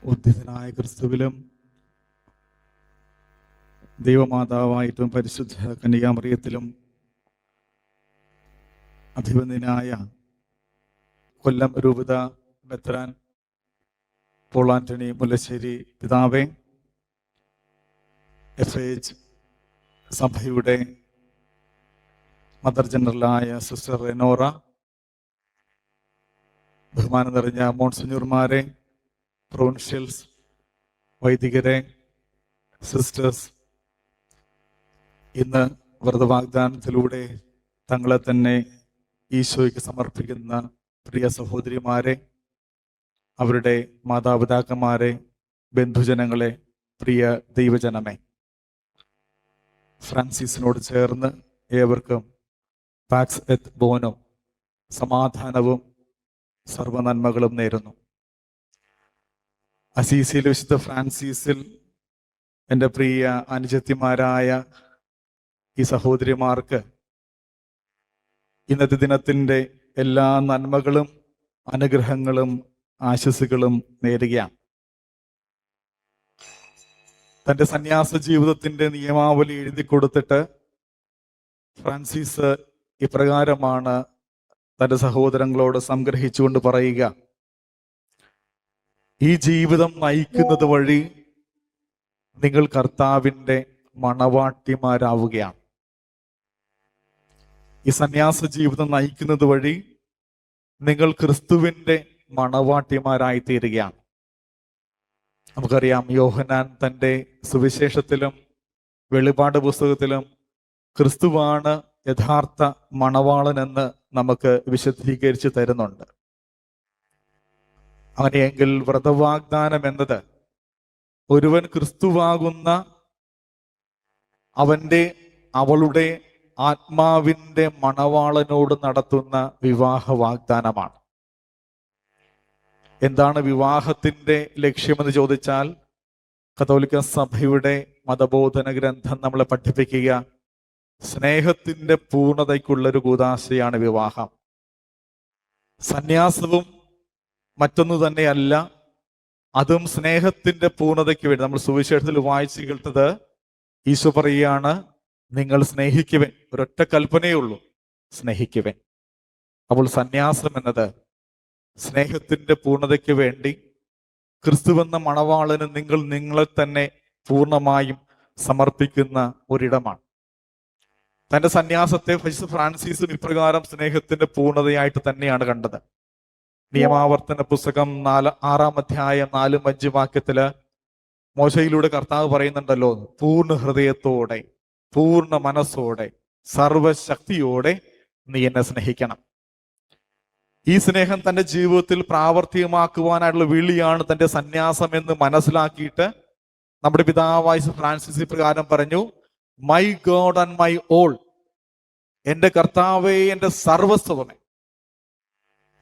ഉദ്ധിതനായ ക്രിസ്തുവിലും ദൈവമാതാവായിട്ടും പരിശുദ്ധ കന്യകാമറിയത്തിലും അഭിവന്ദനായ കൊല്ലം രൂപത മെത്രാൻ പോൾ ആന്റണി മുല്ലശ്ശേരി പിതാവേ, FH സഭയുടെ മദർ ജനറലായ സിസ്റ്റർ റെനോറ, ബഹുമാനം നിറഞ്ഞ മോൺസിഞ്ഞൂർമാരെ, പ്രൊവിൻഷ്യൽസ്, വൈദികരെ, സിസ്റ്റേഴ്സ്, ഇന്ന് വ്രതവാഗ്ദാനത്തിലൂടെ തങ്ങളെ തന്നെ ഈശോയ്ക്ക് സമർപ്പിക്കുന്ന പ്രിയ സഹോദരിമാരെ, അവരുടെ മാതാപിതാക്കന്മാരെ, ബന്ധുജനങ്ങളെ, പ്രിയ ദൈവജനമേ, ഫ്രാൻസിസിനോട് ചേർന്ന് ഏവർക്കും പാക്സ് എത് ബോനോ, സമാധാനവും സർവനന്മകളും നേരുന്നു. അസീസിയിൽ വിശുദ്ധ ഫ്രാൻസിസിൽ എൻ്റെ പ്രിയ അനുജത്തിമാരായ ഈ സഹോദരിമാർക്ക് ഇന്നത്തെ ദിനത്തിൻ്റെ എല്ലാ നന്മകളും അനുഗ്രഹങ്ങളും ആശംസകളും നേരുകയാണ്. തൻ്റെ സന്യാസ ജീവിതത്തിൻ്റെ നിയമാവലി എഴുതി കൊടുത്തിട്ട് ഫ്രാൻസിസ് ഇപ്രകാരമാണ് തൻ്റെ സഹോദരങ്ങളോട് സംഗ്രഹിച്ചുകൊണ്ട് പറയുക: ഈ ജീവിതം നയിക്കുന്നത് വഴി നിങ്ങൾ കർത്താവിൻ്റെ മണവാട്ടിമാരാവുകയാണ്. ഈ സന്യാസ ജീവിതം നയിക്കുന്നത് വഴി നിങ്ങൾ ക്രിസ്തുവിൻ്റെ മണവാട്ടിമാരായി തീരുകയാണ്. നമുക്കറിയാം, യോഹന്നാൻ തൻ്റെ സുവിശേഷത്തിലും വെളിപാട് പുസ്തകത്തിലും ക്രിസ്തുവാണ് യഥാർത്ഥ മണവാളൻ എന്ന് നമുക്ക് വിശദീകരിച്ച് തരുന്നുണ്ട്. അങ്ങനെയെങ്കിൽ വ്രതവാഗ്ദാനം എന്നത് ഒരുവൻ ക്രിസ്തുവാകുന്ന അവളുടെ ആത്മാവിൻ്റെ മണവാളനോട് നടത്തുന്ന വിവാഹ വാഗ്ദാനമാണ്. എന്താണ് വിവാഹത്തിൻ്റെ ലക്ഷ്യമെന്ന് ചോദിച്ചാൽ, കത്തോലിക്ക സഭയുടെ മതബോധന ഗ്രന്ഥം നമ്മളെ പഠിപ്പിക്കുക സ്നേഹത്തിൻ്റെ പൂർണ്ണതയ്ക്കുള്ളൊരു കൂദാശയാണ് വിവാഹം. സന്യാസവും മറ്റൊന്നു തന്നെയല്ല, അതും സ്നേഹത്തിൻ്റെ പൂർണ്ണതയ്ക്ക് വേണ്ടി. നമ്മൾ സുവിശേഷത്തിൽ വായിച്ചു കേട്ടത് ഈശോ പറയുകയാണ്, നിങ്ങൾ സ്നേഹിക്കുവൻ. ഒരൊറ്റ കൽപ്പനയേ ഉള്ളൂ, സ്നേഹിക്കുവൻ. അപ്പോൾ സന്യാസം എന്നത് സ്നേഹത്തിൻ്റെ പൂർണ്ണതയ്ക്ക് വേണ്ടി ക്രിസ്തുവെന്ന മണവാളന് നിങ്ങളെ തന്നെ പൂർണ്ണമായും സമർപ്പിക്കുന്ന ഒരിടമാണ്. തൻ്റെ സന്യാസത്തെ ഫ്രാൻസിസും ഇപ്രകാരം സ്നേഹത്തിന്റെ പൂർണ്ണതയായിട്ട് തന്നെയാണ് കണ്ടത്. നിയമാവർത്തന പുസ്തകം 6-ാം അധ്യായം 4-5 വാക്യത്തില് മോശയിലൂടെ കർത്താവ് പറയുന്നുണ്ടല്ലോ, പൂർണ്ണ ഹൃദയത്തോടെ, പൂർണ്ണ മനസ്സോടെ, സർവശക്തിയോടെ നീ എന്നെ സ്നേഹിക്കണം. ഈ സ്നേഹം തൻ്റെ ജീവിതത്തിൽ പ്രാവർത്തികമാക്കുവാനായിട്ടുള്ള വിളിയാണ് തൻ്റെ സന്യാസം എന്ന് മനസ്സിലാക്കിയിട്ട് നമ്മുടെ പിതാവായ ഫ്രാൻസിസ് പ്രകാരം പറഞ്ഞു, my God and my all, എൻ്റെ കർത്താവേ, എൻ്റെ സർവസ്വമേ.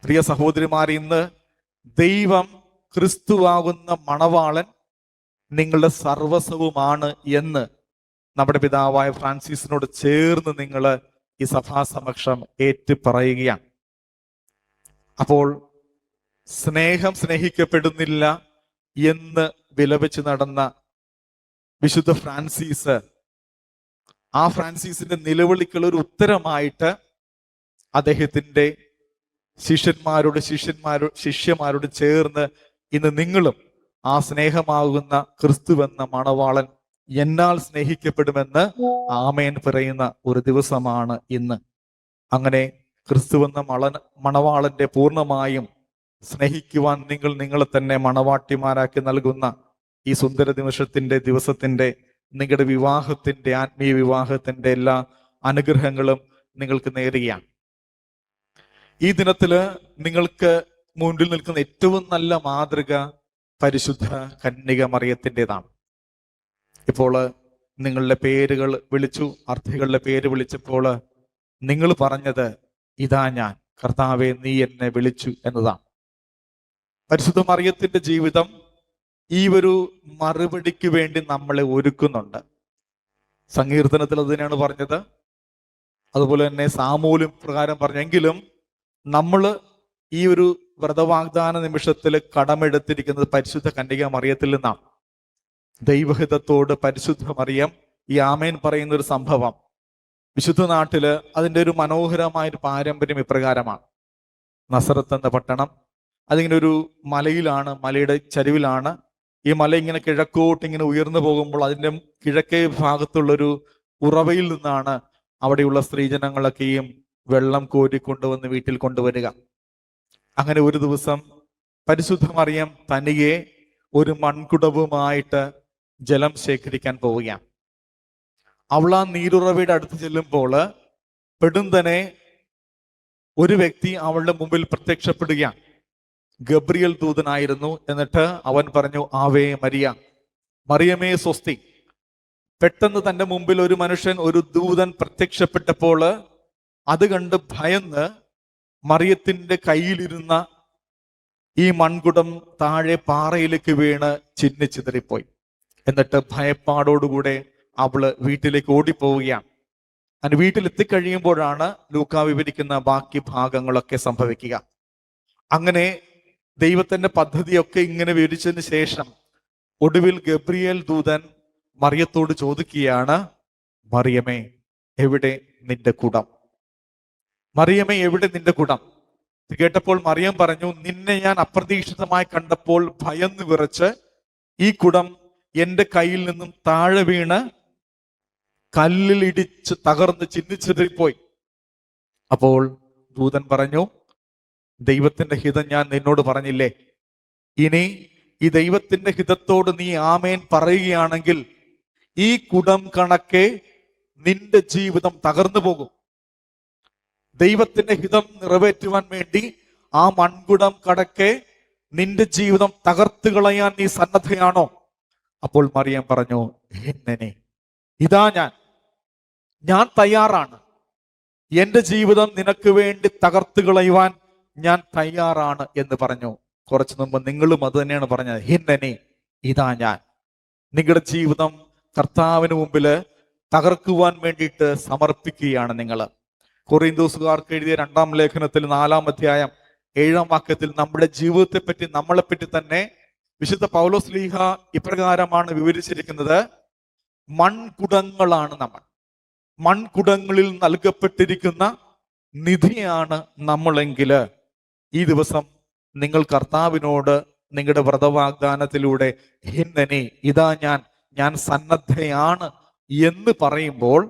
പ്രിയ സഹോദരിമാർ, ഇന്ന് ദൈവം ക്രിസ്തുവാകുന്ന മണവാളൻ നിങ്ങളുടെ സർവസ്വവുമാണ് എന്ന് നമ്മുടെ പിതാവായ ഫ്രാൻസിസിനോട് ചേർന്ന് നിങ്ങൾ ഈ സഭാസമക്ഷം ഏറ്റു പറയുകയാണ്. അപ്പോൾ സ്നേഹിക്കപ്പെടുന്നില്ല എന്ന് വിലപിച്ച് നടന്ന വിശുദ്ധ ഫ്രാൻസിസ്, ആ ഫ്രാൻസിസിന്റെ നിലവിളിക്കുള്ള ഒരു ഉത്തരമായിട്ട് അദ്ദേഹത്തിന്റെ ശിഷ്യന്മാരോട് ചേർന്ന് ഇന്ന് നിങ്ങളും ആ സ്നേഹമാകുന്ന ക്രിസ്തുവെന്ന മണവാളൻ എന്നാൽ സ്നേഹിക്കപ്പെടുമെന്ന് ആമേൻ പറയുന്ന ഒരു ദിവസമാണ് ഇന്ന്. അങ്ങനെ ക്രിസ്തുവെന്ന മണവാളന്റെ പൂർണ്ണമായും സ്നേഹിക്കുവാൻ നിങ്ങളെ തന്നെ മണവാട്ടിമാരാക്കി നൽകുന്ന ഈ സുന്ദര ദിവസത്തിന്റെ നിങ്ങളുടെ വിവാഹത്തിന്റെ, ആത്മീയ വിവാഹത്തിന്റെ എല്ലാ അനുഗ്രഹങ്ങളും നിങ്ങൾക്ക് നേരുകയാണ്. ഈ ദിനത്തില് നിങ്ങൾക്ക് മുൻപിൽ നിൽക്കുന്ന ഏറ്റവും നല്ല മാതൃക പരിശുദ്ധ കന്യക മറിയത്തിൻ്റെതാണ്. ഇപ്പോൾ നിങ്ങളുടെ പേരുകൾ വിളിച്ചു, അർത്ഥികളുടെ പേര് വിളിച്ചപ്പോൾ നിങ്ങൾ പറഞ്ഞത്, ഇതാ ഞാൻ, കർത്താവെ നീ എന്നെ വിളിച്ചു എന്നതാണ്. പരിശുദ്ധ മറിയത്തിന്റെ ജീവിതം ഈ ഒരു മറുപടിക്ക് വേണ്ടി നമ്മളെ ഒരുക്കുന്നുണ്ട്. സങ്കീർത്തനത്തിൽ അത് തന്നെയാണ് പറഞ്ഞത്, അതുപോലെ തന്നെ സാമൂലും പ്രകാരം പറഞ്ഞെങ്കിലും നമ്മൾ ഈ ഒരു വ്രതവാഗ്ദാന നിമിഷത്തിൽ കടമെടുത്തിരിക്കുന്നത് പരിശുദ്ധ കന്യക മറിയത്തിൽ നിന്നാണ്. ദൈവഹിതത്തോട് പരിശുദ്ധ മറിയം ഈ ആമേൻ പറയുന്ന ഒരു സംഭവം വിശുദ്ധ നാട്ടില് അതിൻ്റെ ഒരു മനോഹരമായൊരു പാരമ്പര്യം ഇപ്രകാരമാണ്. നസറത്ത് എന്ന പട്ടണം അതിങ്ങനെ ഒരു മലയിലാണ്, മലയുടെ ചരിവിലാണ്. ഈ മല ഇങ്ങനെ കിഴക്കോട്ട് ഇങ്ങനെ ഉയർന്നു പോകുമ്പോൾ അതിൻ്റെ കിഴക്കേ ഭാഗത്തുള്ളൊരു ഉറവയിൽ നിന്നാണ് അവിടെയുള്ള സ്ത്രീജനങ്ങളൊക്കെയും വെള്ളം കോരിക്കൊണ്ടുവന്ന് വീട്ടിൽ കൊണ്ടുവരിക. അങ്ങനെ ഒരു ദിവസം പരിശുദ്ധ മറിയം തനിയെ ഒരു മൺകുടവുമായിട്ട് ജലം ശേഖരിക്കാൻ പോവുകയാണ്. അവൾ ആ നീരുറവയുടെ അടുത്ത് ചെല്ലുമ്പോൾ പെടുന്തനെ ഒരു വ്യക്തി അവളുടെ മുമ്പിൽ പ്രത്യക്ഷപ്പെടുകയാണ്. ഗബ്രിയേൽ ദൂതനായിരുന്നു. എന്നിട്ട് അവൻ പറഞ്ഞു, ആവേ മരിയ, മറിയമേ സ്വസ്തി. പെട്ടെന്ന് തൻ്റെ മുമ്പിൽ ഒരു മനുഷ്യൻ, ഒരു ദൂതൻ പ്രത്യക്ഷപ്പെട്ടപ്പോൾ അത് കണ്ട് ഭയന്ന് മറിയത്തിന്റെ കയ്യിലിരുന്ന ഈ മൺകുടം താഴെ പാറയിലേക്ക് വീണ് ചിന്നിച്ചിതറിപ്പോയി. എന്നിട്ട് ഭയപ്പാടോടുകൂടെ അവള് വീട്ടിലേക്ക് ഓടിപ്പോവുകയാണ്. അതിന് വീട്ടിലെത്തിക്കഴിയുമ്പോഴാണ് ലൂക്കാ വിവരിക്കുന്ന ബാക്കി ഭാഗങ്ങളൊക്കെ സംഭവിക്കുക. അങ്ങനെ ദൈവത്തിന്റെ പദ്ധതിയൊക്കെ ഇങ്ങനെ വിവരിച്ചതിന് ശേഷം ഒടുവിൽ ഗബ്രിയേൽ ദൂതൻ മറിയത്തോട് ചോദിക്കുകയാണ്, മറിയമേ എവിടെ നിന്റെ കുടം? മറിയമേ എവിടെ നിന്റെ കുടം? കേട്ടപ്പോൾ മറിയം പറഞ്ഞു, നിന്നെ ഞാൻ അപ്രതീക്ഷിതമായി കണ്ടപ്പോൾ ഭയന്ന് വിറച്ച് ഈ കുടം എന്റെ കയ്യിൽ നിന്നും താഴെ വീണ് കല്ലിൽ ഇടിച്ച് തകർന്ന് ചിന്നിച്ചിതറിപ്പോയി. അപ്പോൾ ദൂതൻ പറഞ്ഞു, ദൈവത്തിന്റെ ഹിതം ഞാൻ നിന്നോട് പറഞ്ഞില്ലേ? ഇനി ഈ ദൈവത്തിന്റെ ഹിതത്തോട് നീ ആമേൻ പറയുകയാണെങ്കിൽ ഈ കുടം കണക്കെ നിന്റെ ജീവിതം തകർന്നു പോകും. ദൈവത്തിന്റെ ഹിതം നിറവേറ്റുവാൻ വേണ്ടി ആ മൺകുടം കടക്കെ നിന്റെ ജീവിതം തകർത്ത് കളയാൻ നീ സന്നദ്ധയാണോ? അപ്പോൾ മറിയം പറഞ്ഞു, എന്നെ ഇതാ ഞാൻ തയ്യാറാണ്. എന്റെ ജീവിതം നിനക്ക് വേണ്ടി തകർത്ത് കളയുവാൻ ഞാൻ തയ്യാറാണ് എന്ന് പറഞ്ഞു. കുറച്ചു മുമ്പ് നിങ്ങളും അത് തന്നെയാണ് പറഞ്ഞത്, ഹിന്നനെ ഇതാ ഞാൻ. നിങ്ങളുടെ ജീവിതം കർത്താവിന് മുമ്പില് തകർക്കുവാൻ വേണ്ടിയിട്ട് സമർപ്പിക്കുകയാണ് നിങ്ങൾ. കൊറിന്തോസുകാർക്ക് എഴുതിയ 2-ാം ലേഖനത്തിൽ 4-ാം അധ്യായം 7-ാം വാക്യത്തിൽ നമ്മുടെ ജീവിതത്തെ പറ്റി, നമ്മളെപ്പറ്റി തന്നെ വിശുദ്ധ പൗലോസ് ശ്ലീഹ ഇപ്രകാരമാണ് വിവരിച്ചിരിക്കുന്നത്, മൺകുടങ്ങളാണ് നമ്മൾ. മൺകുടങ്ങളിൽ നൽകപ്പെട്ടിരിക്കുന്ന നിധിയാണ് നമ്മളെങ്കില് ഈ ദിവസം നിങ്ങൾ കർത്താവിനോട് നിങ്ങളുടെ വ്രതവാഗ്ദാനത്തിലൂടെ ഹിന്നനെ ഇതാ ഞാൻ സന്നദ്ധയാണ് എന്ന് പറയുമ്പോൾ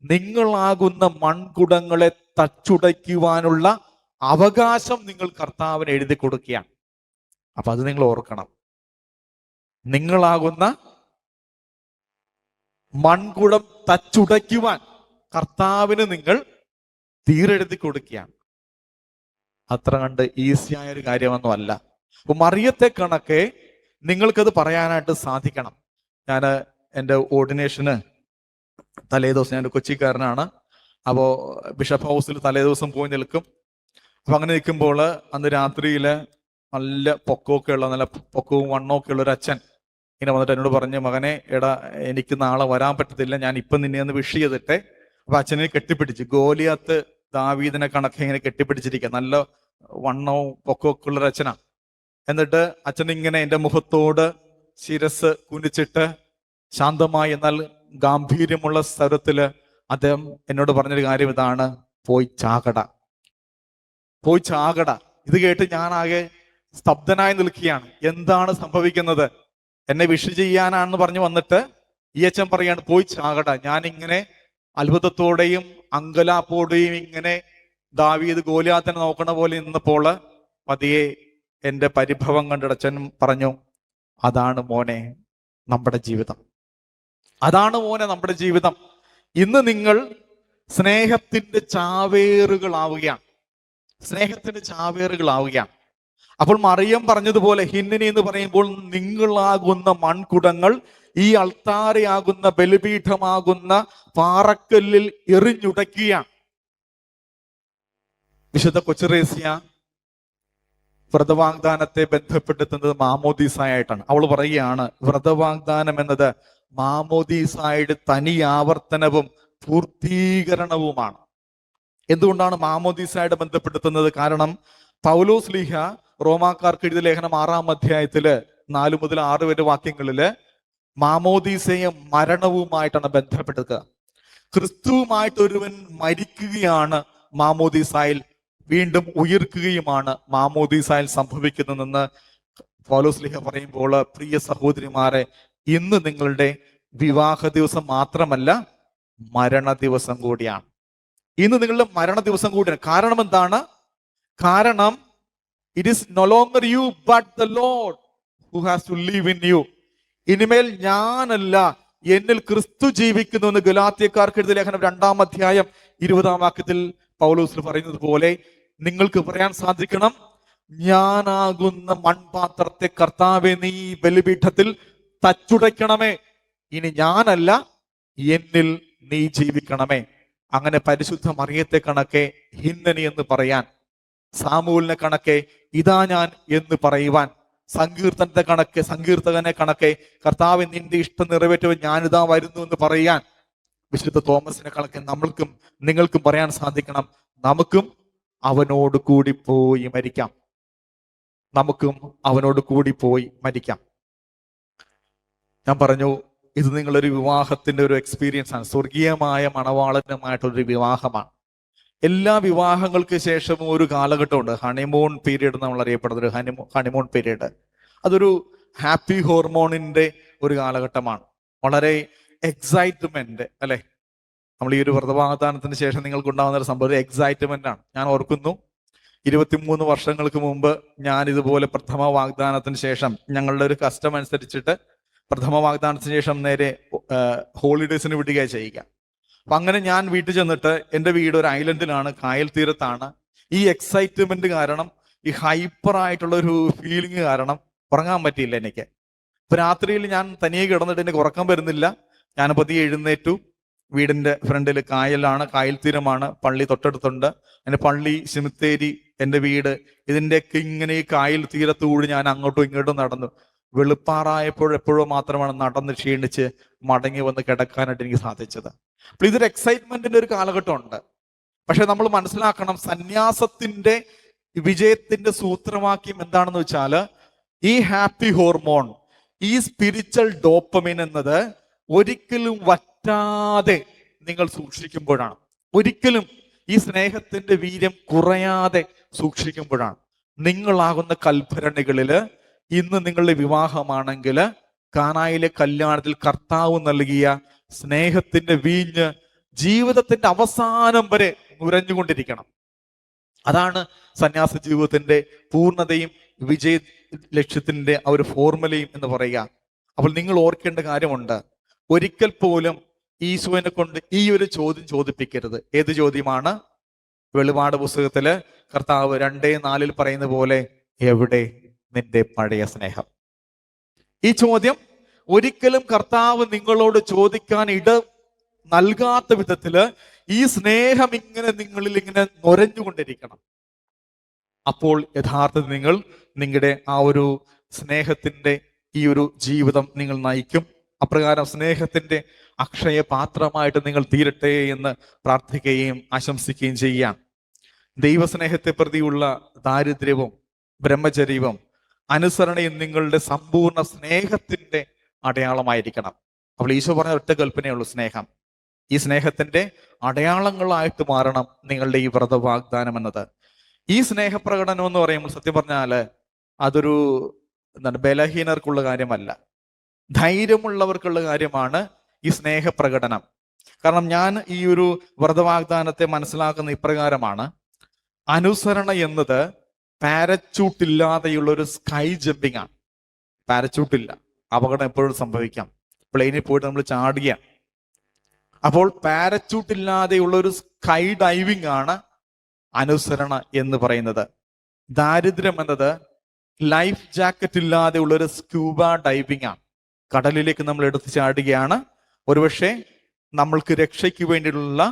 നിങ്ങളാകുന്ന മൺകുടങ്ങളെ തച്ചുടയ്ക്കുവാനുള്ള അവകാശം നിങ്ങൾ കർത്താവിന് എഴുതി കൊടുക്കുകയാണ്. അപ്പൊ അത് നിങ്ങൾ ഓർക്കണം. നിങ്ങളാകുന്ന മൺകുടം തച്ചുടയ്ക്കുവാൻ കർത്താവിന് നിങ്ങൾ തീരെഴുതി കൊടുക്കുകയാണ്. അത്ര കണ്ട് ഈസിയായ ഒരു കാര്യമൊന്നും അല്ല. അപ്പൊ മറിയത്തെ കണക്കെ നിങ്ങൾക്കത് പറയാനായിട്ട് സാധിക്കണം. ഞാൻ എൻ്റെ ഓർഡിനേഷന് തലേദിവസം, ഞാൻ കൊച്ചിക്കാരനാണ്. അപ്പോൾ ബിഷപ്പ് ഹൗസിൽ തലേദിവസം പോയി നിൽക്കും. അപ്പൊ അങ്ങനെ നിൽക്കുമ്പോൾ അന്ന് രാത്രിയിൽ നല്ല നല്ല പൊക്കവും വണ്ണമൊക്കെ ഉള്ള ഒരു അച്ഛൻ ഇങ്ങനെ വന്നിട്ട് എന്നോട് പറഞ്ഞു, മകനെ എടാ എനിക്ക് നാളെ വരാൻ പറ്റത്തില്ല, ഞാൻ ഇപ്പം നിന്നെ ഒന്ന് വിഷ് ചെയ്തിട്ടെ. അപ്പൊ അച്ഛനെ കെട്ടിപ്പിടിച്ച്, ഗോലിയാത്ത് ദാവീദിനെ കണക്കെ ഇങ്ങനെ കെട്ടിപ്പിടിച്ചിരിക്കുക, നല്ല വണ്ണവും പൊക്കമൊക്കെ ഉള്ളൊരു അച്ഛനാ. എന്നിട്ട് അച്ഛൻ ഇങ്ങനെ എൻ്റെ മുഖത്തോട് ശിരസ് കുനിച്ചിട്ട് ശാന്തമായി എന്നാൽ ഗാംഭീര്യമുള്ള സ്വരത്തില് അദ്ദേഹം എന്നോട് പറഞ്ഞൊരു കാര്യം ഇതാണ്, പോയി ചാകട. ഇത് കേട്ട് ഞാനാകെ സ്തബ്ധനായി നിൽക്കുകയാണ്. എന്താണ് സംഭവിക്കുന്നത്? എന്നെ വിഷ് ചെയ്യാനാണെന്ന് പറഞ്ഞു വന്നിട്ട് ഈ അച്ഛൻ പറയാണ്, പോയി ചാകട. ഞാനിങ്ങനെ അത്ഭുതത്തോടെയും അങ്കലാപ്പോടെയും ഇങ്ങനെ ദാവീദ് ഗോലിയാത്തിനെ നോക്കണ പോലെ നിന്നപ്പോൾ പതിയെ എൻ്റെ പരിഭവം കണ്ടിട്ട് അച്ഛൻ പറഞ്ഞു, അതാണ് മോനെ നമ്മുടെ ജീവിതം. അതാണ് മോനെ നമ്മുടെ ജീവിതം. ഇന്ന് നിങ്ങൾ സ്നേഹത്തിന്റെ ചാവേറുകളാവുകയാണ്. അപ്പോൾ മറിയം പറഞ്ഞതുപോലെ ഹിന്നനി എന്ന് പറയുമ്പോൾ നിങ്ങളാകുന്ന മൺകുടങ്ങൾ ഈ അൾത്താരയാകുന്ന ബലിപീഠമാകുന്ന പാറക്കല്ലിൽ എറിഞ്ഞുടയ്ക്കുകയാണ്. വിശുദ്ധ കൊച്ചുറേസ്യ വ്രതവാഗ്ദാനത്തെ ബന്ധപ്പെടുത്തുന്നത് മാമോദീസായിട്ടാണ്. അവൾ പറയുകയാണ്, വ്രതവാഗ്ദാനം എന്നത് മാമോദീസായുടെ തനി ആവർത്തനവും പൂർത്തീകരണവുമാണ്. എന്തുകൊണ്ടാണ് മാമോദീസായിട്ട് ബന്ധപ്പെടുത്തുന്നത്? കാരണം പൗലോസ് ലീഹ റോമാക്കാർക്ക് എഴുതിയ ലേഖനം 6-ാം അധ്യായത്തില് 4 മുതൽ 6 വരെ വാക്യങ്ങളില് മാമോദീസയെ മരണവുമായിട്ടാണ് ബന്ധപ്പെടുത്തുക. ക്രിസ്തുവുമായിട്ട് ഒരുവൻ മരിക്കുകയാണ് മാമോദീസായിൽ, വീണ്ടും ഉയർക്കുകയുമാണ് മാമോദീസായിൽ സംഭവിക്കുന്നതെന്ന് പൗലോസ് ലീഹ പറയുമ്പോൾ, പ്രിയ സഹോദരിമാരെ, ഇന്ന് നിങ്ങളുടെ വിവാഹ ദിവസം മാത്രമല്ല, മരണ ദിവസം കൂടിയാണ്. ഇന്ന് നിങ്ങളുടെ മരണ ദിവസം കൂടിയാണ്. കാരണം എന്താണ്? കാരണം it is no longer you but the Lord who has to live in you. ഇനിമേൽ ഞാനല്ല, എന്നിൽ ക്രിസ്തു ജീവിക്കുന്നു എന്ന് ഗലാത്യക്കാർക്ക് എഴുതിയ ലേഖനം 2-ാം അധ്യായം 20-ാം വാക്യത്തിൽ പൗലോസ് പറയുന്നത് പോലെ നിങ്ങൾക്ക് പറയാൻ സാധിക്കണം, ഞാനാകുന്ന മൺപാത്രത്തെ കർത്താവെ നീ ബലിപീഠത്തിൽ തച്ചുടയ്ക്കണമേ. ഇനി ഞാനല്ല, എന്നിൽ നീ ജീവിക്കണമേ. അങ്ങനെ പരിശുദ്ധ മറിയത്തെ കണക്കെ ഹിന്നനി എന്ന് പറയാൻ, സാമൂലിനെ കണക്കെ ഇതാ ഞാൻ എന്ന് പറയുവാൻ, സങ്കീർത്തകനെ കണക്കെ കർത്താവ് നിന്റെ ഇഷ്ടം നിറവേറ്റുവാൻ ഞാനിതാ വരുന്നു എന്ന് പറയാൻ, വിശുദ്ധ തോമസിനെ കണക്കെ നമ്മൾക്കും നിങ്ങൾക്കും പറയാൻ സാധിക്കണം, നമുക്കും അവനോട് കൂടി പോയി മരിക്കാം. നമുക്കും അവനോട് കൂടി പോയി മരിക്കാം. ഞാൻ പറഞ്ഞു, ഇത് നിങ്ങളൊരു വിവാഹത്തിന്റെ ഒരു എക്സ്പീരിയൻസ് ആണ്. സ്വർഗീയമായ മണവാളനുമായിട്ടൊരു വിവാഹമാണ്. എല്ലാ വിവാഹങ്ങൾക്ക് ശേഷവും ഒരു കാലഘട്ടമുണ്ട്, ഹണിമൂൺ പീരീഡ് നമ്മൾ അറിയപ്പെടുന്ന ഒരു ഹണിമൂൺ പീരീഡ്. അതൊരു ഹാപ്പി ഹോർമോണിന്റെ ഒരു കാലഘട്ടമാണ്. വളരെ എക്സൈറ്റ്മെന്റ് അല്ലെ. നമ്മൾ ഈ ഒരു വ്രതവാഗ്ദാനത്തിന് ശേഷം നിങ്ങൾക്ക് ഉണ്ടാകുന്ന ഒരു സംഭവം എക്സൈറ്റ്മെന്റ് ആണ്. ഞാൻ ഓർക്കുന്നു, 23 വർഷങ്ങൾക്ക് മുമ്പ് ഞാൻ ഇതുപോലെ പ്രഥമ വാഗ്ദാനത്തിന് ശേഷം, ഞങ്ങളുടെ ഒരു കസ്റ്റം അനുസരിച്ചിട്ട് പ്രഥമ വാഗ്ദാനത്തിന് ശേഷം നേരെ ഹോളിഡേയ്സിന് വിടുകയാണ് ചെയ്യുക. അപ്പൊ അങ്ങനെ ഞാൻ വീട്ടിൽ ചെന്നിട്ട്, എൻ്റെ വീട് ഒരു ഐലൻഡിലാണ്, കായൽ തീരത്താണ്. ഈ എക്സൈറ്റ്മെന്റ് കാരണം, ഈ ഹൈപ്പർ ആയിട്ടുള്ള ഒരു ഫീലിംഗ് കാരണം ഉറങ്ങാൻ പറ്റിയില്ല എനിക്ക്. ഇപ്പൊ രാത്രിയിൽ ഞാൻ തനിയെ കിടന്നിട്ട് എനിക്ക് ഉറക്കം വരുന്നില്ല. ഞാൻ പതിയെ എഴുന്നേറ്റു. വീടിന്റെ ഫ്രണ്ടിൽ കായലാണ്, കായൽ തീരമാണ്, പള്ളി തൊട്ടടുത്തുണ്ട്. എൻ്റെ പള്ളി സിമിത്തേരി, എൻ്റെ വീട്, ഇതിൻ്റെയൊക്കെ ഇങ്ങനെ ഈ കായൽ തീരത്തുകൂടി ഞാൻ അങ്ങോട്ടും ഇങ്ങോട്ടും നടന്നു. വെളുപ്പാറായപ്പോഴെപ്പോഴോ മാത്രമാണ് നടന്ന് ക്ഷീണിച്ച് മടങ്ങി വന്ന് കിടക്കാനായിട്ട് എനിക്ക് സാധിച്ചത്. അപ്പോൾ ഇതൊരു എക്സൈറ്റ്മെന്റിന്റെ ഒരു കാലഘട്ടമുണ്ട്. പക്ഷെ നമ്മൾ മനസ്സിലാക്കണം, സന്യാസത്തിന്റെ വിജയത്തിന്റെ സൂത്രവാക്യം എന്താണെന്ന് വെച്ചാൽ, ഈ ഹാപ്പി ഹോർമോൺ, ഈ സ്പിരിച്വൽ ഡോപ്പമിൻ എന്നത് ഒരിക്കലും വറ്റാതെ നിങ്ങൾ സൂക്ഷിക്കുമ്പോഴാണ്, ഒരിക്കലും ഈ സ്നേഹത്തിന്റെ വീര്യം കുറയാതെ സൂക്ഷിക്കുമ്പോഴാണ്. നിങ്ങളാകുന്ന കൽഭരണികളില് ഇന്ന് നിങ്ങളുടെ വിവാഹമാണെങ്കിൽ, കാനായിലെ കല്യാണത്തിൽ കർത്താവ് നൽകിയ സ്നേഹത്തിന്റെ വീഞ്ഞ് ജീവിതത്തിന്റെ അവസാനം വരെ നുരഞ്ഞുകൊണ്ടിരിക്കണം. അതാണ് സന്യാസ ജീവിതത്തിന്റെ പൂർണ്ണതയും വിജയ ലക്ഷ്യത്തിന്റെ ആ ഒരു ഫോർമുലയും എന്ന് പറയുക. അപ്പോൾ നിങ്ങൾ ഓർക്കേണ്ട കാര്യമുണ്ട്, ഒരിക്കൽ പോലും ഈശോനെ കൊണ്ട് ഈ ഒരു ചോദ്യം ചോദിപ്പിക്കരുത്. ഏത് ചോദ്യമാണ്? വെളിപാട് പുസ്തകത്തില് കർത്താവ് 2:4 പറയുന്ന പോലെ, എവിടെ നിന്റെ പഴയ സ്നേഹം? ഈ ചോദ്യം ഒരിക്കലും കർത്താവ് നിങ്ങളോട് ചോദിക്കാൻ ഇട നൽകാത്ത വിധത്തില് ഈ സ്നേഹം ഇങ്ങനെ നിങ്ങളിൽ ഇങ്ങനെ നൊരഞ്ഞുകൊണ്ടിരിക്കണം. അപ്പോൾ യഥാർത്ഥത്തിൽ നിങ്ങൾ നിങ്ങളുടെ ആ ഒരു സ്നേഹത്തിന്റെ ഈ ഒരു ജീവിതം നിങ്ങൾ നയിക്കും. അപ്രകാരം സ്നേഹത്തിന്റെ അക്ഷയ പാത്രമായിട്ട് നിങ്ങൾ തീരട്ടെ എന്ന് പ്രാർത്ഥിക്കുകയും ആശംസിക്കുകയും ചെയ്യാം. ദൈവസ്നേഹത്തെ പ്രതിയുള്ള ദാരിദ്ര്യവും ബ്രഹ്മചര്യവും അനുസരണയും നിങ്ങളുടെ സമ്പൂർണ്ണ സ്നേഹത്തിന്റെ അടയാളമായിരിക്കണം. അപ്പോൾ ഈശോ പറഞ്ഞ ഒറ്റ കൽപ്പനയുള്ളൂ, സ്നേഹം. ഈ സ്നേഹത്തിന്റെ അടയാളങ്ങളായിട്ട് മാറണം നിങ്ങളുടെ ഈ വ്രത വാഗ്ദാനം എന്നത്. ഈ സ്നേഹപ്രകടനം എന്ന് പറയുമ്പോൾ സത്യം പറഞ്ഞാല് അതൊരു ബലഹീനർക്കുള്ള കാര്യമല്ല, ധൈര്യമുള്ളവർക്കുള്ള കാര്യമാണ് ഈ സ്നേഹപ്രകടനം. കാരണം ഞാൻ ഈ ഒരു വ്രതവാഗ്ദാനത്തെ മനസ്സിലാക്കുന്ന ഇപ്രകാരമാണ്: അനുസരണ എന്നത് പാരച്യൂട്ട് ഇല്ലാതെയുള്ള ഒരു സ്കൈ ജമ്പിങ് ആണ്. പാരച്യൂട്ടില്ല, അപകടം എപ്പോഴും സംഭവിക്കാം. പ്ലെയിനിൽ പോയിട്ട് നമ്മൾ ചാടുക. അപ്പോൾ പാരച്യൂട്ട് ഇല്ലാതെയുള്ള ഒരു സ്കൈ ഡൈവിംഗ് ആണ് അനുസരണ എന്ന് പറയുന്നത്. ദാരിദ്ര്യം എന്നത് ലൈഫ് ജാക്കറ്റ് ഇല്ലാതെ ഉള്ള ഒരു സ്ക്യൂബ ഡൈവിംഗ് ആണ്. കടലിലേക്ക് നമ്മൾ എടുത്തു ചാടുകയാണ്. ഒരുപക്ഷെ നമ്മൾക്ക് രക്ഷയ്ക്ക് വേണ്ടിയിട്ടുള്ള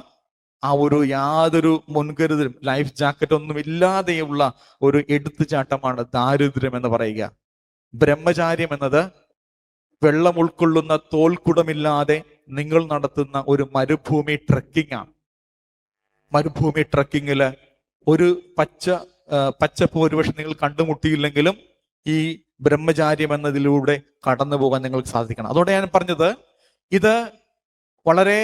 ആ ഒരു യാതൊരു മുൻകരുതലും, ലൈഫ് ജാക്കറ്റ് ഒന്നും ഇല്ലാതെയുള്ള ഒരു എടുത്തുചാട്ടമാണ് ദാരിദ്ര്യം എന്ന് പറയുക. ബ്രഹ്മചാര്യം എന്നത് വെള്ളം ഉൾക്കൊള്ളുന്ന തോൽക്കുടമില്ലാതെ നിങ്ങൾ നടത്തുന്ന ഒരു മരുഭൂമി ട്രക്കിംഗ് ആണ്. മരുഭൂമി ട്രക്കിങ്ങില് ഒരു പച്ച പച്ചപ്പ് ഒരുപക്ഷെ നിങ്ങൾ കണ്ടുമുട്ടിയില്ലെങ്കിലും ഈ ബ്രഹ്മചാര്യം എന്നതിലൂടെ കടന്നു പോകാൻ നിങ്ങൾക്ക് സാധിക്കണം. അതോടെ ഞാൻ പറഞ്ഞത്, ഇത് വളരെ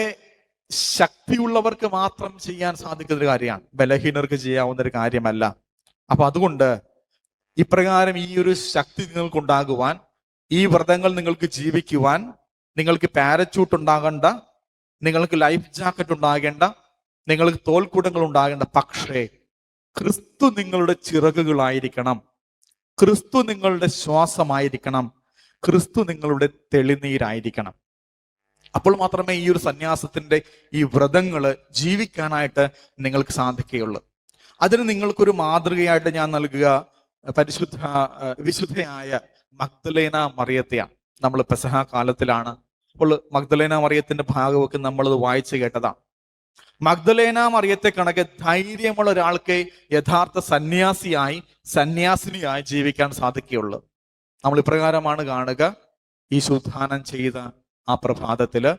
ശക്തിയുള്ളവർക്ക് മാത്രം ചെയ്യാൻ സാധിക്കുന്ന ഒരു കാര്യമാണ്, ബലഹീനർക്ക് ചെയ്യാവുന്ന ഒരു കാര്യമല്ല. അപ്പൊ അതുകൊണ്ട് ഇപ്രകാരം ഈ ഒരു ശക്തി നിങ്ങൾക്കുണ്ടാകുവാൻ, ഈ വ്രതങ്ങൾ നിങ്ങൾക്ക് ജീവിക്കുവാൻ, നിങ്ങൾക്ക് പാരച്യൂട്ട് ഉണ്ടാകേണ്ട, നിങ്ങൾക്ക് ലൈഫ് ജാക്കറ്റ് ഉണ്ടാകേണ്ട, നിങ്ങൾക്ക് തോൽക്കൂടങ്ങൾ ഉണ്ടാകേണ്ട. പക്ഷേ ക്രിസ്തു നിങ്ങളുടെ ചിറകുകളായിരിക്കണം, ക്രിസ്തു നിങ്ങളുടെ ശ്വാസമായിരിക്കണം, ക്രിസ്തു നിങ്ങളുടെ തെളിനീരായിരിക്കണം. അപ്പോൾ മാത്രമേ ഈ ഒരു സന്യാസത്തിന്റെ ഈ വ്രതങ്ങള് ജീവിക്കാനായിട്ട് നിങ്ങൾക്ക് സാധിക്കുകയുള്ളൂ. അതിന് നിങ്ങൾക്കൊരു മാതൃകയായിട്ട് ഞാൻ നൽകുക വിശുദ്ധയായ മഗ്ദലേന മറിയത്തെയാണ്. നമ്മൾ പെസഹ കാലത്തിലാണ്. അപ്പോൾ മഗ്ദലേന മറിയത്തിന്റെ ഭാഗമൊക്കെ നമ്മളത് വായിച്ചു കേട്ടതാണ്. മഗ്ദലേന മറിയത്തെ കണക്കെ ധൈര്യമുള്ള ഒരാൾക്ക് യഥാർത്ഥ സന്യാസിനിയായി ജീവിക്കാൻ സാധിക്കുകയുള്ളൂ. നമ്മൾ ഇപ്രകാരമാണ് കാണുക. ഈ ശുദ്ധാനം ചെയ്ത ആ പ്രഭാതത്തില്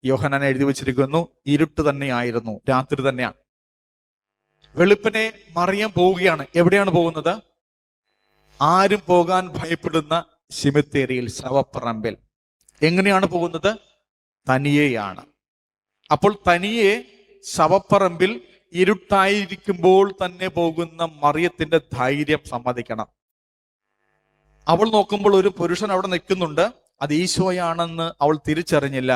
യോഹന്നാൻ എഴുതി വച്ചിരിക്കുന്നു, ഇരുട്ട് തന്നെയായിരുന്നു, രാത്രി തന്നെയാണ്. വെളുപ്പിനെ മറിയം പോവുകയാണ്. എവിടെയാണ് പോകുന്നത്? ആരും പോകാൻ ഭയപ്പെടുന്ന ശിമിത്തേരിയിൽ, ശവപ്പറമ്പിൽ. എങ്ങനെയാണ് പോകുന്നത്? തനിയെയാണ്. അപ്പോൾ തനിയെ ശവപ്പറമ്പിൽ ഇരുട്ടായിരിക്കുമ്പോൾ തന്നെ പോകുന്ന മറിയത്തിന്റെ ധൈര്യം സമ്മതിക്കണം. അവൾ നോക്കുമ്പോൾ ഒരു പുരുഷൻ അവിടെ നിൽക്കുന്നുണ്ട്. അത് ഈശോയാണെന്ന് അവൾ തിരിച്ചറിഞ്ഞില്ല.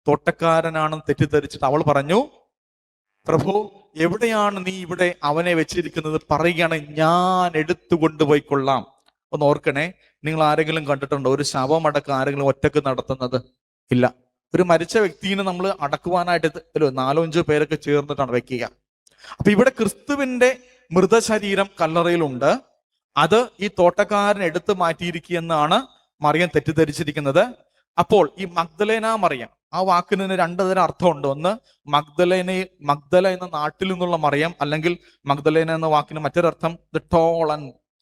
തോട്ടക്കാരനാണെന്ന് തെറ്റിദ്ധരിച്ചിട്ട് അവൾ പറഞ്ഞു, പ്രഭു, എവിടെയാണ് നീ ഇവിടെ അവനെ വെച്ചിരിക്കുന്നത്? പറയുകയാണ്, ഞാൻ എടുത്തു കൊണ്ടുപോയിക്കൊള്ളാം. ഒന്ന് ഓർക്കണേ, നിങ്ങൾ ആരെങ്കിലും കണ്ടിട്ടുണ്ടോ ഒരു ശവമടക്കം ആരെങ്കിലും ഒറ്റക്ക് നടത്തുന്നത്? ഇല്ല. ഒരു മരിച്ച വ്യക്തിനെ നമ്മൾ അടക്കുവാനായിട്ട് 4-5 പേരൊക്കെ ചേർന്നിട്ടാണ് വെക്കുക. അപ്പൊ ഇവിടെ ക്രിസ്തുവിന്റെ മൃതശരീരം കല്ലറയിലുണ്ട്. അത് ഈ തോട്ടക്കാരൻ എടുത്തു മാറ്റിയിരിക്കുകയെന്നാണ് മറിയം തെറ്റിദ്ധരിച്ചിരിക്കുന്നത്. അപ്പോൾ ഈ മഗ്ദലേന മറിയം, ആ വാക്കിന് 2 തരം അർത്ഥമുണ്ട്. ഒന്ന്, മഗ്ദല എന്ന നാട്ടിൽ നിന്നുള്ള മറിയം, അല്ലെങ്കിൽ മഗ്ദലേന എന്ന വാക്കിന് മറ്റൊരർത്ഥം ടോളൻ,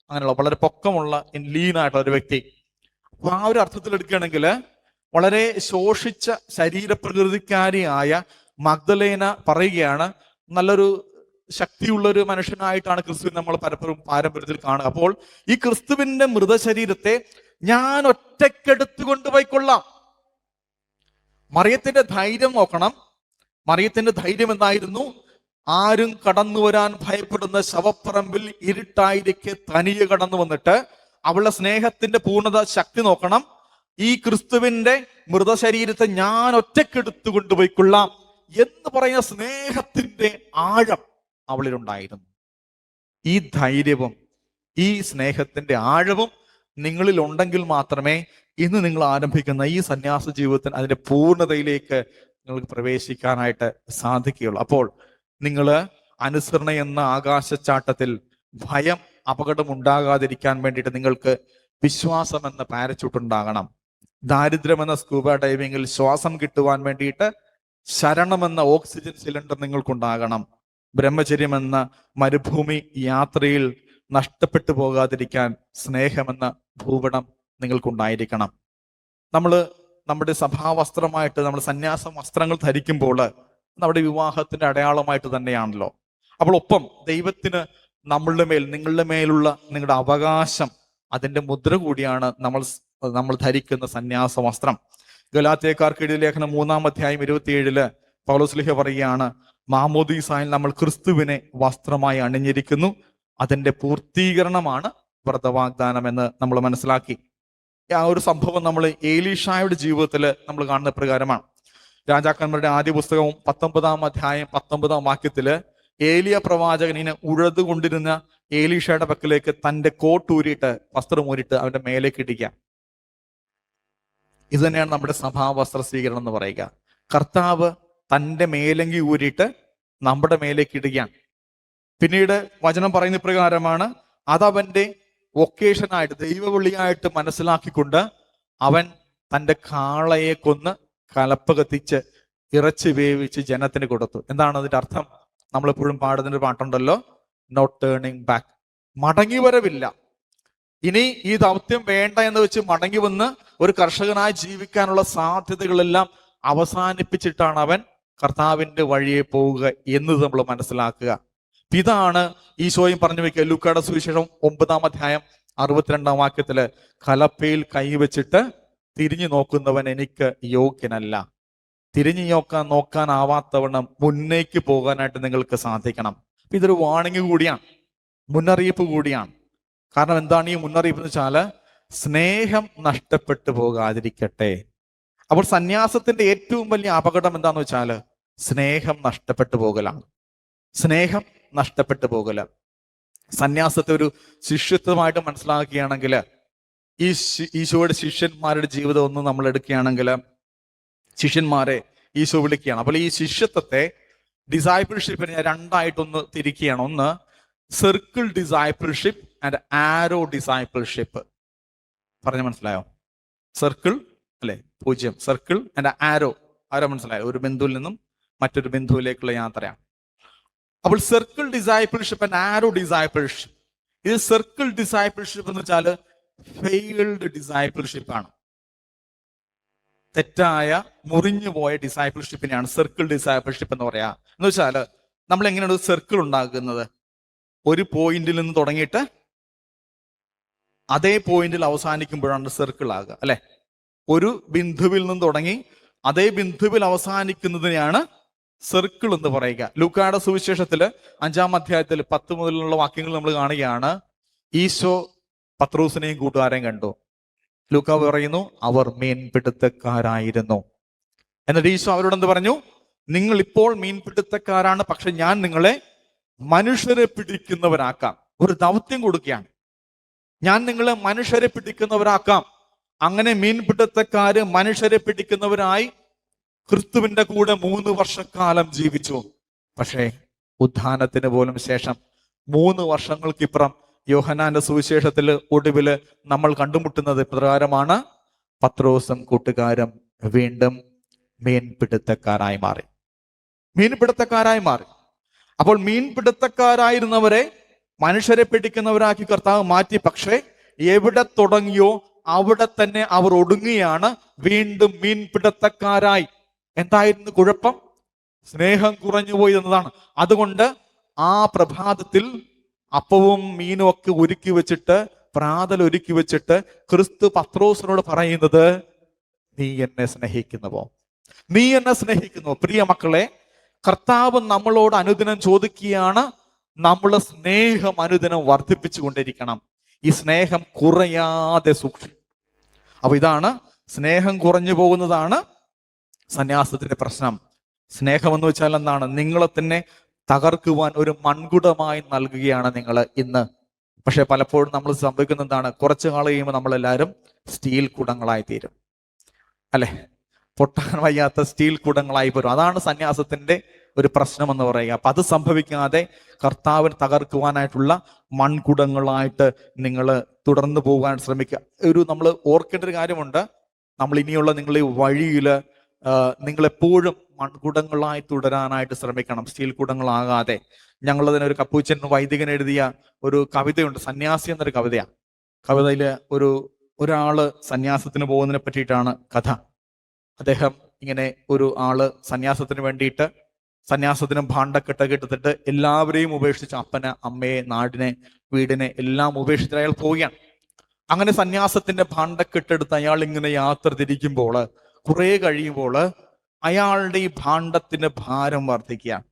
അങ്ങനെയുള്ള വളരെ പൊക്കമുള്ള ലീനായിട്ടുള്ള ഒരു വ്യക്തി. അപ്പൊ ആ ഒരു അർത്ഥത്തിൽ എടുക്കുകയാണെങ്കിൽ വളരെ ശോഷിച്ച ശരീരപ്രകൃതിക്കാരിയായ മഗ്ദലേന പറയുകയാണ്, നല്ലൊരു ശക്തിയുള്ള ഒരു മനുഷ്യനായിട്ടാണ് ക്രിസ്തുവിനെ നമ്മൾ പലപ്പോഴും പാരമ്പര്യത്തിൽ കാണുക. അപ്പോൾ ഈ ക്രിസ്തുവിന്റെ മൃതശരീരത്തെ ഞാൻ ഒറ്റക്കെടുത്തു കൊണ്ടുപോയിക്കൊള്ളാം. മറിയത്തിന്റെ ധൈര്യം നോക്കണം. മറിയത്തിന്റെ ധൈര്യം എന്തായിരുന്നു? ആരും കടന്നു വരാൻ ഭയപ്പെടുന്ന ശവപ്പറമ്പിൽ ഇരുട്ടായിരിക്കെ തനിയെ കടന്നു വന്നിട്ട് അവളുടെ സ്നേഹത്തിന്റെ പൂർണ്ണത ശക്തി നോക്കണം. ഈ ക്രിസ്തുവിന്റെ മൃതശരീരത്തെ ഞാൻ ഒറ്റക്കെടുത്തു കൊണ്ടുപോയിക്കൊള്ളാം എന്ന് പറയുന്ന സ്നേഹത്തിന്റെ ആഴം അവളിലുണ്ടായിരുന്നു. ഈ ധൈര്യവും ഈ സ്നേഹത്തിന്റെ ആഴവും നിങ്ങളിൽ ഉണ്ടെങ്കിൽ മാത്രമേ ഇന്ന് നിങ്ങൾ ആരംഭിക്കുന്ന ഈ സന്യാസ ജീവിതത്തിന് അതിന്റെ പൂർണ്ണതയിലേക്ക് നിങ്ങൾക്ക് പ്രവേശിക്കാനായിട്ട് സാധിക്കുകയുള്ളൂ. അപ്പോൾ നിങ്ങൾ അനുസരണ എന്ന ആകാശച്ചാട്ടത്തിൽ ഭയം, അപകടം ഉണ്ടാകാതിരിക്കാൻ വേണ്ടിയിട്ട് നിങ്ങൾക്ക് വിശ്വാസം എന്ന പാരച്യൂട്ട് ഉണ്ടാകണം. ദാരിദ്ര്യം എന്ന സ്കൂബ ഡൈവിങ്ങിൽ ശ്വാസം കിട്ടുവാൻ വേണ്ടിയിട്ട് ശരണമെന്ന ഓക്സിജൻ സിലിണ്ടർ നിങ്ങൾക്കുണ്ടാകണം. ബ്രഹ്മചര്യം എന്ന മരുഭൂമി യാത്രയിൽ നഷ്ടപ്പെട്ടു പോകാതിരിക്കാൻ സ്നേഹമെന്ന ഭൂപടം നിങ്ങൾക്കുണ്ടായിരിക്കണം. നമ്മുടെ സഭാവസ്ത്രമായിട്ട് നമ്മൾ സന്യാസ വസ്ത്രങ്ങൾ ധരിക്കുമ്പോൾ നമ്മുടെ വിവാഹത്തിന്റെ അടയാളമായിട്ട് തന്നെയാണല്ലോ. അപ്പോൾ ഒപ്പം ദൈവത്തിന് നമ്മളുടെ മേൽ, നിങ്ങളുടെ മേലുള്ള നിങ്ങളുടെ അവകാശം, അതിന്റെ മുദ്ര കൂടിയാണ് നമ്മൾ ധരിക്കുന്ന സന്യാസ വസ്ത്രം. ഗലാത്യക്കാർക്ക് എഴുതിയ ലേഖനം 3-ാം അധ്യായം 27 പൗലോസ്ലീഹ പറയുകയാണ്, മാമോദീസായിൽ നമ്മൾ ക്രിസ്തുവിനെ വസ്ത്രമായി അണിഞ്ഞിരിക്കുന്നു. അതിന്റെ പൂർത്തീകരണമാണ് വ്രതവാഗ്ദാനം എന്ന് നമ്മൾ മനസ്സിലാക്കി. ആ ഒരു സംഭവം നമ്മൾ ഏലീഷായുടെ ജീവിതത്തിൽ നമ്മൾ കാണുന്ന പ്രകാരമാണ്. രാജാക്കന്മാരുടെ ആദ്യ പുസ്തകം 19-ാം അധ്യായം 19-ാം വാക്യത്തില് ഏലിയ പ്രവാചകൻ ഇങ്ങനെ ഉഴുതുകൊണ്ടിരുന്ന ഏലീഷയുടെ പക്കലേക്ക് തന്റെ കോട്ടൂരിയിട്ട്, വസ്ത്രം ഊരിയിട്ട് അവന്റെ മേലേക്ക് ഇടിക്കുക. ഇത് തന്നെയാണ് നമ്മുടെ സഭാവസ്ത്ര സ്വീകരണം എന്ന് പറയുക. കർത്താവ് തന്റെ മേലങ്കി ഊരിയിട്ട് നമ്മുടെ മേലേക്ക് ഇടുകയാണ്. പിന്നീട് വചനം പറയുന്ന പ്രകാരമാണ്, അതവന്റെ വൊക്കേഷനായിട്ട്, ദൈവവിളിയായിട്ട് മനസ്സിലാക്കിക്കൊണ്ട് അവൻ തന്റെ കാളയെ കൊന്ന് കലപ്പ കത്തിച്ച് ഇറച്ചി വേവിച്ച് ജനത്തിന് കൊടുത്തു. എന്താണ് അതിന്റെ അർത്ഥം? നമ്മളെപ്പോഴും പാടുന്നൊരു പാട്ടുണ്ടല്ലോ, നോട്ട് ടേണിംഗ് ബാക്ക്. മടങ്ങി വരവില്ല. ഇനി ഈ ദൗത്യം വേണ്ട എന്ന് വെച്ച് മടങ്ങി വന്ന് ഒരു കർഷകനായി ജീവിക്കാനുള്ള സാധ്യതകളെല്ലാം അവസാനിപ്പിച്ചിട്ടാണ് അവൻ കർത്താവിന്റെ വഴിയെ പോവുക എന്നത് നമ്മൾ മനസ്സിലാക്കുക. ഇതാണ് ഈശോയും പറഞ്ഞു വെക്കുക. ലൂക്കായുടെ സുവിശേഷം 9-ാം അധ്യായം 62-ാം വാക്യത്തില്, കലപ്പയിൽ കൈവച്ചിട്ട് തിരിഞ്ഞു നോക്കുന്നവൻ എനിക്ക് യോഗ്യനല്ല. തിരിഞ്ഞു നോക്കാനാവാത്തവണ്ണം മുന്നേക്ക് പോകാനായിട്ട് നിങ്ങൾക്ക് സാധിക്കണം. ഇതൊരു വാണിംഗ് കൂടിയാണ്, മുന്നറിയിപ്പ് കൂടിയാണ്. കാരണം എന്താണ് ഈ മുന്നറിയിപ്പ് എന്ന് വെച്ചാല്, സ്നേഹം നഷ്ടപ്പെട്ടു പോകാതിരിക്കട്ടെ. അപ്പോൾ സന്യാസത്തിന്റെ ഏറ്റവും വലിയ അപകടം എന്താന്ന് വെച്ചാല് സ്നേഹം നഷ്ടപ്പെട്ടു പോകലാണ്. സ്നേഹം നഷ്ടപ്പെട്ടു പോകല. സന്യാസത്തെ ഒരു ശിഷ്യത്വമായിട്ട് മനസ്സിലാക്കുകയാണെങ്കിൽ, ഈ ഈശോയുടെ ശിഷ്യന്മാരുടെ ജീവിതം ഒന്ന് നമ്മൾ എടുക്കുകയാണെങ്കിൽ, ശിഷ്യന്മാരെ ഈശോ വിളിക്കുകയാണ്. അപ്പോൾ ഈ ശിഷ്യത്വത്തെ, ഡിസൈപ്പിൾഷിപ്പിനെ ഞാൻ രണ്ടായിട്ടൊന്ന് തിരിക്കുകയാണ്. ഒന്ന് circle discipleship and arrow discipleship. പറഞ്ഞ മനസ്സിലായോ? സർക്കിൾ അല്ലെ, 0, സർക്കിൾ ആൻഡ് ആരോ മനസ്സിലായോ? ഒരു ബിന്ദുവിൽ നിന്നും മറ്റൊരു ബിന്ദുവിലേക്കുള്ള യാത്രയാണ്. അപ്പോൾ circle discipleship and arrow discipleship. ഇത് സർക്കിൾ ഡിസൈപ്പിൾഷിപ്പ് എന്ന് വെച്ചാൽ ഫെയിൽഡ് ഡിസൈപ്പിൾഷിപ്പ് ആണ്. തെറ്റായ, മുറിഞ്ഞു പോയ ഡിസൈപ്പിൾഷിപ്പിനെയാണ് സർക്കിൾ ഡിസൈപ്പിൾഷിപ്പ് എന്ന് പറയാ. എന്ന് വെച്ചാൽ നമ്മൾ എങ്ങനെയാണ് ഒരു സർക്കിൾ ഉണ്ടാക്കുന്നത്? ഒരു പോയിന്റിൽ നിന്ന് തുടങ്ങിയിട്ട് അതേ പോയിന്റിൽ അവസാനിക്കുമ്പോഴാണ് സർക്കിൾ ആകുക, അല്ലെ? ഒരു ബിന്ദുവിൽ നിന്ന് തുടങ്ങി അതേ ബിന്ദുവിൽ അവസാനിക്കുന്നതിനെയാണ് സർക്കിൾ എന്ന് പറയുക. ലൂക്കായുടെ സുവിശേഷത്തില് 5-ാം അധ്യായത്തിൽ 10 മുതലുള്ള വാക്യങ്ങൾ നമ്മൾ കാണുകയാണ്. ഈശോ പത്രോസിനെയും കൂട്ടുകാരെയും കണ്ടു. ലൂക്ക പറയുന്നു, അവർ മീൻപിടുത്തക്കാരായിരുന്നു. എന്നിട്ട് ഈശോ അവരോട് എന്ത് പറഞ്ഞു? നിങ്ങൾ ഇപ്പോൾ മീൻപിടുത്തക്കാരാണ്, പക്ഷെ ഞാൻ നിങ്ങളെ മനുഷ്യരെ പിടിക്കുന്നവരാക്കാം. ഒരു ദൗത്യം കൊടുക്കുകയാണ്. ഞാൻ നിങ്ങളെ മനുഷ്യരെ പിടിക്കുന്നവരാക്കാം. അങ്ങനെ മീൻപിടുത്തക്കാര് മനുഷ്യരെ പിടിക്കുന്നവരായി ക്രിസ്തുവിന്റെ കൂടെ 3 വർഷക്കാലം ജീവിച്ചു. പക്ഷേ ഉത്ഥാനത്തിന് പോലും ശേഷം 3 വർഷങ്ങൾക്കിപ്പുറം യോഹന്നാന്റെ സുവിശേഷത്തിൽ ഒടുവില് നമ്മൾ കണ്ടുമുട്ടുന്നത് പ്രകാരമാണ്, പത്രോസും കൂട്ടുകാരും വീണ്ടും മീൻപിടുത്തക്കാരായി മാറി. അപ്പോൾ മീൻപിടുത്തക്കാരായിരുന്നവരെ മനുഷ്യരെ പിടിക്കുന്നവരാക്കി കർത്താവ് മാറ്റി. പക്ഷേ എവിടെ തുടങ്ങിയോ അവിടെ തന്നെ അവർ ഒടുങ്ങിയാണ് വീണ്ടും മീൻപിടുത്തക്കാരായി. എന്തായിരുന്നു കുഴപ്പം? സ്നേഹം കുറഞ്ഞുപോയി എന്നതാണ്. അതുകൊണ്ട് ആ പ്രഭാതത്തിൽ അപ്പവും മീനും ഒക്കെ ഒരുക്കി വെച്ചിട്ട്, പ്രാതൽ ഒരുക്കി വെച്ചിട്ട് ക്രിസ്തു പത്രോസിനോട് പറയുന്നത്, നീ എന്നെ സ്നേഹിക്കുന്നുവോ? നീ എന്നെ സ്നേഹിക്കുന്നുവോ? പ്രിയ മക്കളെ, കർത്താവ് നമ്മളോട് അനുദിനം ചോദിക്കുകയാണ്, നമ്മളെ സ്നേഹം അനുദിനം വർദ്ധിപ്പിച്ചു കൊണ്ടിരിക്കണം. ഈ സ്നേഹം കുറയാതെ സൂക്ഷിക്കും. അപ്പൊ ഇതാണ്, സ്നേഹം കുറഞ്ഞു പോകുന്നതാണ് സന്യാസത്തിന്റെ പ്രശ്നം. സ്നേഹം എന്ന് വെച്ചാൽ എന്താണ്? നിങ്ങളെ തന്നെ തകർക്കുവാൻ ഒരു മൺകുടമായി നൽകുകയാണ് നിങ്ങൾ ഇന്ന്. പക്ഷെ പലപ്പോഴും നമ്മൾ സംഭവിക്കുന്ന എന്താണ്? കുറച്ചു കാലം കഴിയുമ്പോൾ നമ്മളെല്ലാവരും സ്റ്റീൽ കുടങ്ങളായി തീരും, അല്ലെ? പൊട്ടാൻ വയ്യാത്ത സ്റ്റീൽ കുടങ്ങളായി പോരും. അതാണ് സന്യാസത്തിന്റെ ഒരു പ്രശ്നം എന്ന് പറയുക. അപ്പൊ അത് സംഭവിക്കാതെ കർത്താവിന് തകർക്കുവാനായിട്ടുള്ള മൺകുടങ്ങളായിട്ട് നിങ്ങൾ തുടർന്ന് പോകാൻ ശ്രമിക്കുക. നമ്മൾ ഓർക്കേണ്ട ഒരു കാര്യമുണ്ട്, നമ്മൾ ഇനിയുള്ള നിങ്ങളെ വഴിയിൽ നിങ്ങളെപ്പോഴും മൺകുടങ്ങളായി തുടരാനായിട്ട് ശ്രമിക്കണം, സ്റ്റീൽ കുടങ്ങളാകാതെ. ഞങ്ങളതിനൊരു കപ്പൂച്ചൻ വൈദികൻ എഴുതിയ ഒരു കവിതയുണ്ട്, സന്യാസി എന്നൊരു കവിതയാണ്. കവിതയില് ഒരാള് സന്യാസത്തിന് പോകുന്നതിനെ പറ്റിയിട്ടാണ് കഥ. അദ്ദേഹം ഇങ്ങനെ ഒരു ആള് സന്യാസത്തിന് വേണ്ടിയിട്ട്, സന്യാസത്തിന് ഭാണ്ഡക്കെട്ടൊക്കെ എടുത്തിട്ട് എല്ലാവരെയും ഉപേക്ഷിച്ച്, അപ്പനെ, അമ്മയെ, നാടിനെ, വീടിനെ എല്ലാം ഉപേക്ഷിച്ച് അയാൾ പോവുകയാണ്. അങ്ങനെ സന്യാസത്തിന്റെ ഭാണ്ഡക്കെട്ടെടുത്ത് അയാൾ ഇങ്ങനെ യാത്ര തിരിക്കുമ്പോൾ, കുറെ കഴിയുമ്പോൾ അയാളുടെ ഈ ഭാണ്ഡത്തിന് ഭാരം വർദ്ധിക്കുകയാണ്.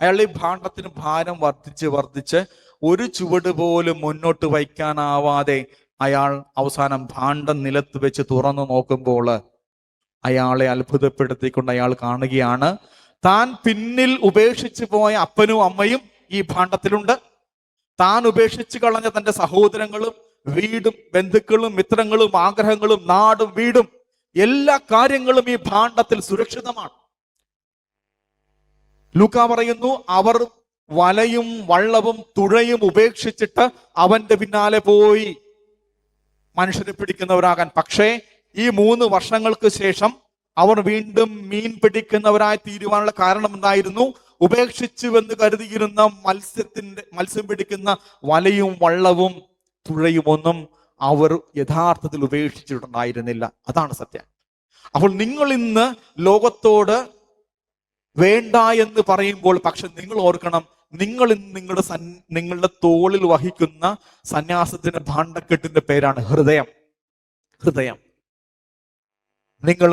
അയാളുടെ ഈ ഭാണ്ഡത്തിന് ഭാരം വർദ്ധിച്ച് ഒരു ചുവട് പോലും മുന്നോട്ട് വയ്ക്കാനാവാതെ അയാൾ അവസാനം ഭാണ്ഡം നിലത്ത് വെച്ച് തുറന്നു നോക്കുമ്പോൾ അയാളെ അത്ഭുതപ്പെടുത്തിക്കൊണ്ട് അയാൾ കാണുകയാണ്, താൻ പിന്നിൽ ഉപേക്ഷിച്ചു പോയ അപ്പനും അമ്മയും ഈ ഭാണ്ഡത്തിലുണ്ട്. താൻ ഉപേക്ഷിച്ചു കളഞ്ഞ തന്റെ സഹോദരങ്ങളും വീടും ബന്ധുക്കളും മിത്രങ്ങളും ആഗ്രഹങ്ങളും നാടും വീടും എല്ലാ കാര്യങ്ങളും ഈ ഭാണ്ഡത്തിൽ സുരക്ഷിതമാണ്. ലൂക്കാ പറയുന്നു, അവർ വലയും വള്ളവും തുഴയും ഉപേക്ഷിച്ചിട്ട് അവന്റെ പിന്നാലെ പോയി മനുഷ്യരെ പിടിക്കുന്നവരാകാൻ. പക്ഷേ ഈ 3 വർഷങ്ങൾക്ക് ശേഷം അവർ വീണ്ടും മീൻ പിടിക്കുന്നവരായി തീരുവാനുള്ള കാരണം എന്തായിരുന്നു? ഉപേക്ഷിച്ചുവെന്ന് കരുതിയിരുന്ന മത്സ്യം പിടിക്കുന്ന വലയും വള്ളവും തുഴയുമൊന്നും അവർ യഥാർത്ഥത്തിൽ ഉപേക്ഷിച്ചിട്ടുണ്ടായിരുന്നില്ല. അതാണ് സത്യം. അപ്പോൾ നിങ്ങൾ ഇന്ന് ലോകത്തോട് വേണ്ട എന്ന് പറയുമ്പോൾ, പക്ഷെ നിങ്ങൾ ഓർക്കണം, നിങ്ങൾ ഇന്ന് നിങ്ങളുടെ തോളിൽ വഹിക്കുന്ന സന്യാസത്തിന്റെ ഭാണ്ഡക്കെട്ടിന്റെ പേരാണ് ഹൃദയം. ഹൃദയം. നിങ്ങൾ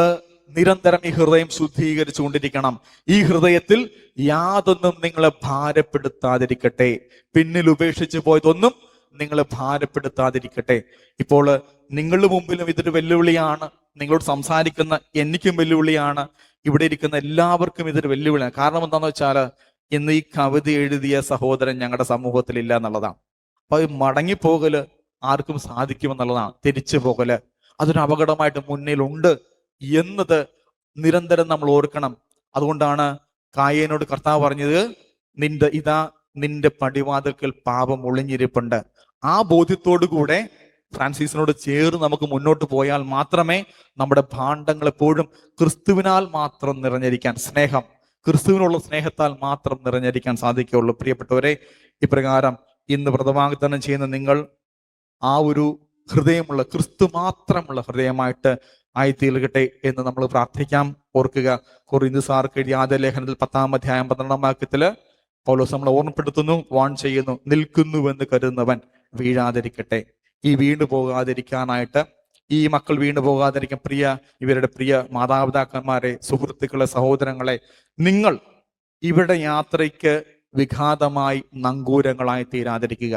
നിരന്തരം ഈ ഹൃദയം ശുദ്ധീകരിച്ചുകൊണ്ടിരിക്കണം. ഈ ഹൃദയത്തിൽ യാതൊന്നും നിങ്ങളെ ഭാരപ്പെടുത്താതിരിക്കട്ടെ. പിന്നിൽ ഉപേക്ഷിച്ച് പോയതൊന്നും നിങ്ങളെ ഭാരപ്പെടുത്താതിരിക്കട്ടെ. ഇപ്പോൾ നിങ്ങളുടെ മുമ്പിലും ഇതൊരു വെല്ലുവിളിയാണ്. നിങ്ങളോട് സംസാരിക്കുന്ന എനിക്കും വെല്ലുവിളിയാണ്. ഇവിടെ ഇരിക്കുന്ന എല്ലാവർക്കും ഇതൊരു വെല്ലുവിളിയാണ്. കാരണം എന്താണെന്ന് വെച്ചാൽ ഇന്ന് ഈ കവിത എഴുതിയ സഹോദരൻ ഞങ്ങളുടെ സമൂഹത്തിൽ ഇല്ല എന്നുള്ളതാണ്. അപ്പൊ ഈ മടങ്ങിപ്പോകല് ആർക്കും സാധിക്കുമെന്നുള്ളതാണ്. തിരിച്ചു പോകല് അതൊരു അപകടമായിട്ട് മുന്നിലുണ്ട് എന്നത് നിരന്തരം നമ്മൾ ഓർക്കണം. അതുകൊണ്ടാണ് കായേനോട് കർത്താവ് പറഞ്ഞത്, നിന്റെ പടിവാതിൽക്കൽ പാപം ഒളിഞ്ഞിരിപ്പുണ്ട്. ആ ബോധ്യത്തോടു കൂടെ ഫ്രാൻസിസിനോട് ചേർന്ന് നമുക്ക് മുന്നോട്ട് പോയാൽ മാത്രമേ നമ്മുടെ ഭാണ്ഡങ്ങൾ എപ്പോഴും ക്രിസ്തുവിനാൽ മാത്രം നിറഞ്ഞിരിക്കാൻ, ക്രിസ്തുവിനുള്ള സ്നേഹത്താൽ മാത്രം നിറഞ്ഞിരിക്കാൻ സാധിക്കുകയുള്ളൂ. പ്രിയപ്പെട്ടവരെ, ഇപ്രകാരം ഇന്ന് വ്രതവാഗ്ദാനം ചെയ്യുന്ന നിങ്ങൾ ആ ഒരു ഹൃദയമുള്ള, ക്രിസ്തു മാത്രമുള്ള ഹൃദയമായിട്ട് ആയിത്തീർക്കട്ടെ എന്ന് നമ്മൾ പ്രാർത്ഥിക്കാം. ഓർക്കുക, കൊറിന്ത്യസാർക്ക് എഴുതിയ ആദ്യ ലേഖനത്തിൽ 10-ാം അധ്യായം 12-ാം വാക്യത്തില് പൗലോസ് നമ്മളെ ഓർമ്മപ്പെടുത്തുന്നു, വാൺ ചെയ്യുന്നു, നിൽക്കുന്നുവെന്ന് കരുതുന്നവൻ വീഴാതിരിക്കട്ടെ. ഈ വീണു പോകാതിരിക്കാനായിട്ട്, ഈ മക്കൾ വീണു പോകാതിരിക്കാൻ ഇവരുടെ പ്രിയ മാതാപിതാക്കന്മാരെ, സുഹൃത്തുക്കളെ, സഹോദരങ്ങളെ, നിങ്ങൾ ഇവരുടെ യാത്രയ്ക്ക് വിഘാതമായി നങ്കൂരങ്ങളായി തീരാതിരിക്കുക.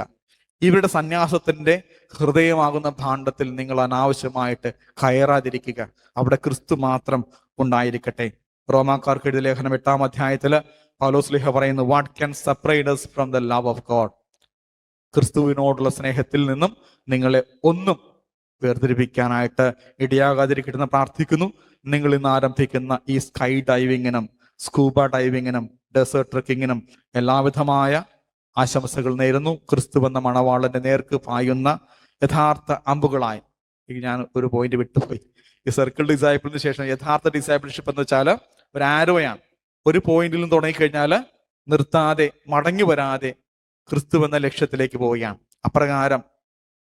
ഇവരുടെ സന്യാസത്തിന്റെ ഹൃദയമാകുന്ന ഭാണ്ഡത്തിൽ നിങ്ങൾ അനാവശ്യമായിട്ട് കയറാതിരിക്കുക. അവിടെ ക്രിസ്തു മാത്രം ഉണ്ടായിരിക്കട്ടെ. റോമാക്കാർക്ക് എഴുതിയ ലേഖനം 8-ാം അധ്യായത്തില് പൗലോസ് ശ്ലീഹ പറയുന്നു, what can separate us from the love of God. ക്രിസ്തുവിനോടുള്ള സ്നേഹത്തിൽ നിന്നും നിങ്ങളെ ഒന്നും വേർതിരിപ്പിക്കാനായിട്ട് ഇടയാകാതിരിക്കട്ടെന്ന് പ്രാർത്ഥിക്കുന്നു. നിങ്ങൾ ഇന്ന് ആരംഭിക്കുന്ന ഈ സ്കൈ ഡൈവിങ്ങിനും സ്കൂബ ഡൈവിങ്ങിനും ഡെസേർട്ട് ട്രക്കിങ്ങിനും എല്ലാവിധമായ ആശംസകൾ നേരുന്നു. ക്രിസ്തു എന്ന മണവാളന്റെ നേർക്ക് പായുന്ന യഥാർത്ഥ അമ്പുകളായി. ഞാൻ ഒരു പോയിന്റ് വിട്ടുപോയി. ഈ സർക്കിൾ ഡിസൈപ്പിളിന് ശേഷം യഥാർത്ഥ ഡിസൈപ്പിൾഷിപ്പ് എന്ന് വെച്ചാൽ ഒരു ആരോയാണ്. ഒരു പോയിന്റിലും തുടങ്ങിക്കഴിഞ്ഞാൽ നിർത്താതെ മടങ്ങി വരാതെ ക്രിസ്തു എന്ന ലക്ഷ്യത്തിലേക്ക് പോവുകയാണ്. അപ്രകാരം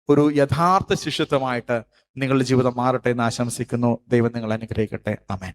ഒരു യഥാർത്ഥ ശിഷ്യത്വമായിട്ട് നിങ്ങളുടെ ജീവിതം മാറട്ടെ എന്ന് ആശംസിക്കുന്നു. ദൈവം നിങ്ങളെ അനുഗ്രഹിക്കട്ടെ. ആമേൻ.